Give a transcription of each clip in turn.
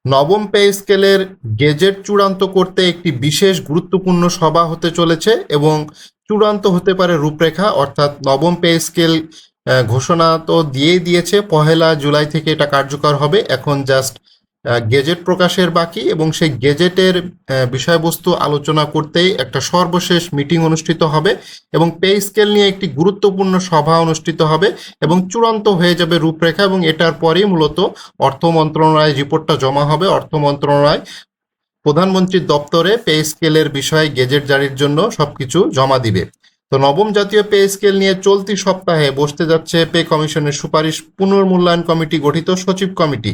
নবম পে স্কেলের গেজেট চূড়ান্ত করতে একটি বিশেষ গুরুত্বপূর্ণ সভা হতে চলেছে এবং চূড়ান্ত হতে পারে রূপরেখা, অর্থাৎ নবম পে স্কেল ঘোষণা তো দিয়েই দিয়েছে, 1 জুলাই থেকে এটা কার্যকর হবে। এখন জাস্ট গেজেট প্রকাশের বাকি এবং সেই গেজেটের বিষয়বস্তু আলোচনা করতেই একটা সর্বশেষ মিটিং অনুষ্ঠিত হবে এবং পে স্কেল নিয়ে একটি গুরুত্বপূর্ণ সভা অনুষ্ঠিত হবে এবং চূড়ান্ত হয়ে যাবে রূপরেখা। এবং এটার পরেই মূলত অর্থ মন্ত্রণালয়ে রিপোর্টটা জমা হবে। অর্থ মন্ত্রণালয় প্রধানমন্ত্রীর দপ্তরে পে স্কেলের বিষয়ে গেজেট জারির জন্য সবকিছু জমা দিবে। তো নবম জাতীয় পে স্কেল নিয়ে চলতি সপ্তাহে বসতে যাচ্ছে পে কমিশনের সুপারিশ পুনর্মূল্যায়ন কমিটি গঠিত সচিব কমিটি।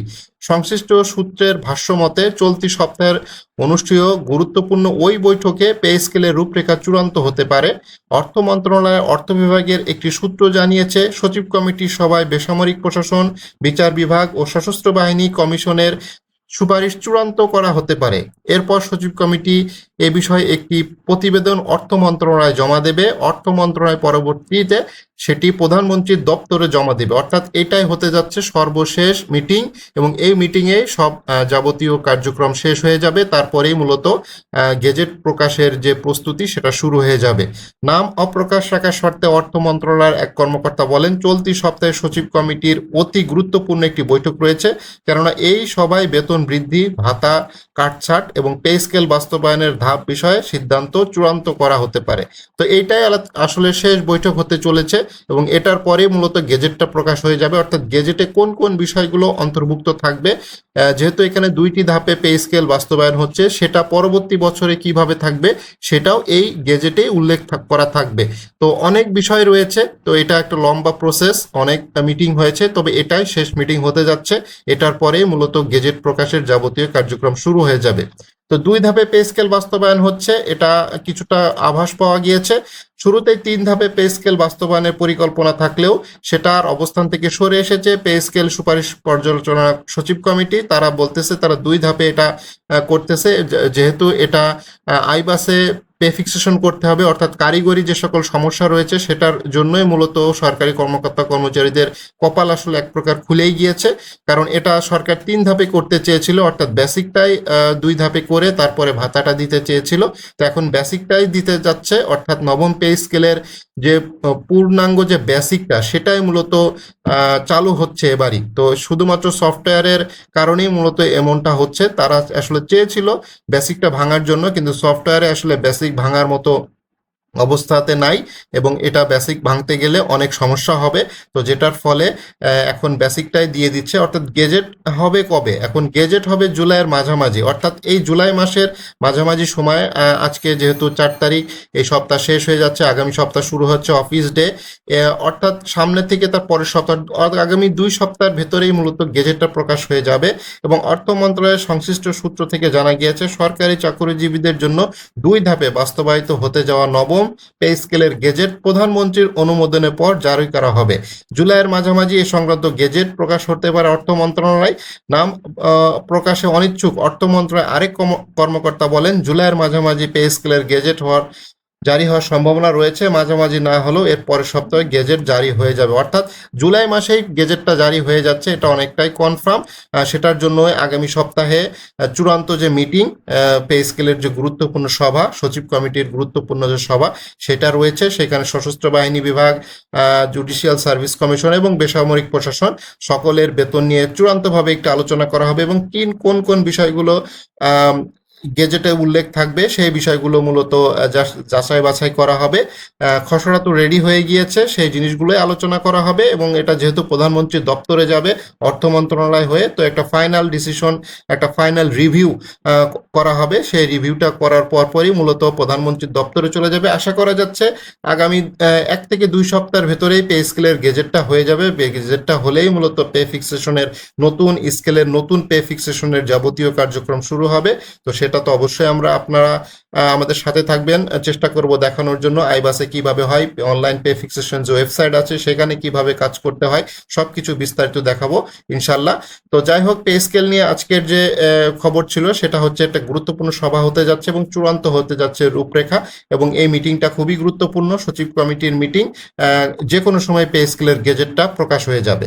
সংশ্লিষ্ট সূত্রের ভাষ্য মতে চলতি সপ্তাহের অনুষ্ঠেয় গুরুত্বপূর্ণ ওই বৈঠকে পে স্কেলের রূপরেখা চূড়ান্ত হতে পারে। অর্থ মন্ত্রণালয়ের অর্থ বিভাগের একটি সূত্র জানিয়েছে, সচিব কমিটির সভায় বেসামরিক প্রশাসন, বিচার বিভাগ ও সশস্ত্র বাহিনী কমিশনের সুপারিশ চূড়ান্ত করা হতে পারে। এরপর সচিব কমিটি এ বিষয়ে একটি প্রতিবেদন অর্থ মন্ত্রণালয়ে জমা দেবে। অর্থ মন্ত্রণালয় পরবর্তীতে সেটি প্রধানমন্ত্রীর দপ্তরে জমা দেবে। অর্থাৎ এটাই হতে যাচ্ছে সর্বশেষ মিটিং এবং এই মিটিংয়ে সব যাবতীয় কার্যক্রম শেষ হয়ে যাবে। তারপরেই মূলত গেজেট প্রকাশের যে প্রস্তুতি সেটা শুরু হয়ে যাবে। নাম অপ্রকাশ রাখার শর্তে অর্থ মন্ত্রণালয়ের এক কর্মকর্তা বলেন, চলতি সপ্তাহে সচিব কমিটির অতি গুরুত্বপূর্ণ একটি বৈঠক রয়েছে, কেননা এই সভায় বেতন বৃদ্ধি, ভাতা, কাটছাট এবং পে স্কেল বাস্তবায়নের ধাপ বিষয়ে সিদ্ধান্ত চূড়ান্ত করা হতে পারে। তো এইটাই আসলে শেষ বৈঠক হতে চলেছে এবং এটার পরে মূলত গেজেটটা প্রকাশ হয়ে যাবে। অর্থাৎ গেজেটে কোন কোন বিষয়গুলো অন্তর্ভুক্ত থাকবে, যেহেতু এখানে 2টি ধাপে পে স্কেল বাস্তবায়ন হচ্ছে, সেটা পরবর্তী বছরে কিভাবে থাকবে সেটাও এই গেজেটেই উল্লেখ করা থাকবে। তো অনেক বিষয় রয়েছে, তো এটা একটা লম্বা প্রসেস, অনেক মিটিং হয়েছে, তবে এটাই শেষ মিটিং হতে যাচ্ছে। এটার পরেই মূলত গেজেট প্রকাশের যাবতীয় কার্যক্রম শুরু হয়ে যাবে। তো 2 ধাপে পে স্কেল বাস্তবায়ন হচ্ছে, এটা কিছুটা আভাস পাওয়া গিয়েছে। শুরুতেই 3 ধাপে পে স্কেল বাস্তবায়নের পরিকল্পনা থাকলেও সেটার অবস্থান থেকে সরে এসেছে পে স্কেল সুপারিশ পর্যালোচনা সচিব কমিটি। তারা বলতেছে তারা 2 ধাপে এটা করতেছে, যেহেতু এটা আইবাসে পে ফিক্সেশন করতে হবে, অর্থাৎ কারিগরি যে সকল সমস্যা রয়েছে সেটার জন্যই মূলত সরকারি কর্মকর্তা কর্মচারীদের কপাল আসলে এক প্রকার খুলেই গিয়েছে। কারণ এটা সরকার 3 ধাপে করতে চেয়েছিল, অর্থাৎ বেসিকটাই 2 ধাপে করে তারপরে ভাতাটা দিতে চেয়েছিল। তো এখন বেসিকটাই দিতে যাচ্ছে, অর্থাৎ নবম পে স্কেলের যে পূর্ণাঙ্গ যে বেসিকটা সেটাই মূলত চালু হচ্ছে এবারই। তো শুধুমাত্র সফটওয়্যারের কারণেই মূলত এমনটা হচ্ছে। তারা আসলে চেয়েছিল বেসিকটা ভাঙার জন্য, কিন্তু সফটওয়্যারে আসলে বেসিক ভাঙার মতো অবস্থাতে নাই এবং এটা বেসিক ভাঙতে গেলে অনেক সমস্যা হবে। তো যেটার ফলে এখন বেসিকটাই দিয়ে দিচ্ছে। অর্থাৎ গেজেট হবে কবে? এখন গেজেট হবে জুলাইয়ের মাঝামাঝি, অর্থাৎ এই জুলাই মাসের মাঝামাঝি সময়। আজকে যেহেতু 4 তারিখ, এই সপ্তাহ শেষ হয়ে যাচ্ছে, আগামী সপ্তাহ শুরু হচ্ছে অফিস ডে, অর্থাৎ সামনে থেকে তার পরের সপ্তাহ, আগামী 2 সপ্তাহের ভেতরেই মূলত গেজেটটা প্রকাশ হয়ে যাবে। এবং অর্থ মন্ত্রণালয়ের সংশ্লিষ্ট সূত্র থেকে জানা গিয়েছে, সরকারি চাকরিজীবীদের জন্য 2 ধাপে বাস্তবায়িত হতে যাওয়া নবম পে স্কেলের গেজেট প্রধানমন্ত্রীর অনুমোদনের পর জারি করা হবে। জুলাইয়ের মাঝামাঝি এই সংক্রান্ত গেজেট প্রকাশ হতে পারে অর্থ মন্ত্রণালয়। নাম প্রকাশে অনিচ্ছুক অর্থ মন্ত্রণালয়ের আরেক কর্মকর্তা বলেন, জুলাইয়ের মাঝামাঝি পে স্কেলের গেজেট জারি হওয়ার সম্ভাবনা রয়েছে। মাঝামাঝি না হলেও এর পরের সপ্তাহে গেজেট জারি হয়ে যাবে। অর্থাৎ জুলাই মাসেই গেজেটটা জারি হয়ে যাচ্ছে, এটা অনেকটাই কনফার্ম। সেটার জন্য আগামী সপ্তাহে চূড়ান্ত যে মিটিং, পে স্কেলের যে গুরুত্বপূর্ণ সভা, সচিব কমিটির গুরুত্বপূর্ণ যে সভা সেটা রয়েছে, সেখানে সশস্ত্র বাহিনী বিভাগ, জুডিশিয়াল সার্ভিস কমিশন এবং বেসামরিক প্রশাসন সকলের বেতন নিয়ে চূড়ান্তভাবে একটি আলোচনা করা হবে এবং কোন কোন বিষয়গুলো গেজেটে উল্লেখ থাকবে সেই বিষয়গুলো মূলত যাচাই বাছাই করা হবে। খসড়া তো রেডি হয়ে গিয়েছে, সেই জিনিসগুলোই আলোচনা করা হবে এবং এটা যেহেতু প্রধানমন্ত্রীর দপ্তরে যাবে অর্থ মন্ত্রণালয় হয়ে, তো একটা ফাইনাল ডিসিশন, একটা ফাইনাল রিভিউ করা হবে। সেই রিভিউটা করার পরপরই মূলত প্রধানমন্ত্রীর দপ্তরে চলে যাবে। আশা করা যাচ্ছে আগামী 1 থেকে 2 সপ্তাহের ভেতরেই পে স্কেলের গেজেটটা হয়ে যাবে। গেজেটটা হলেই মূলত পে ফিক্সেশনের নতুন স্কেলের নতুন পে ফিক্সেশনের যাবতীয় কার্যক্রম শুরু হবে। তো সেটা তো অবশ্যই আপনারা আমাদের সাথে থাকবেন, চেষ্টা করব দেখানোর জন্য আইবাসে কিভাবে হয়, অনলাইন পে ফিক্সেশন যে ওয়েবসাইট আছে সেখানে কিভাবে কাজ করতে হয়, সবকিছু বিস্তারিত দেখাবো ইনশাল্লাহ। তো যাই হোক, পে স্কেল নিয়ে আজকের যে খবর ছিল সেটা হচ্ছে একটা গুরুত্বপূর্ণ সভা হতে যাচ্ছে এবং চূড়ান্ত হতে যাচ্ছে রূপরেখা। এবং এই মিটিংটা খুবই গুরুত্বপূর্ণ, সচিব কমিটির মিটিং। যে কোনো সময় পে স্কেলের গেজেটটা প্রকাশ হয়ে যাবে।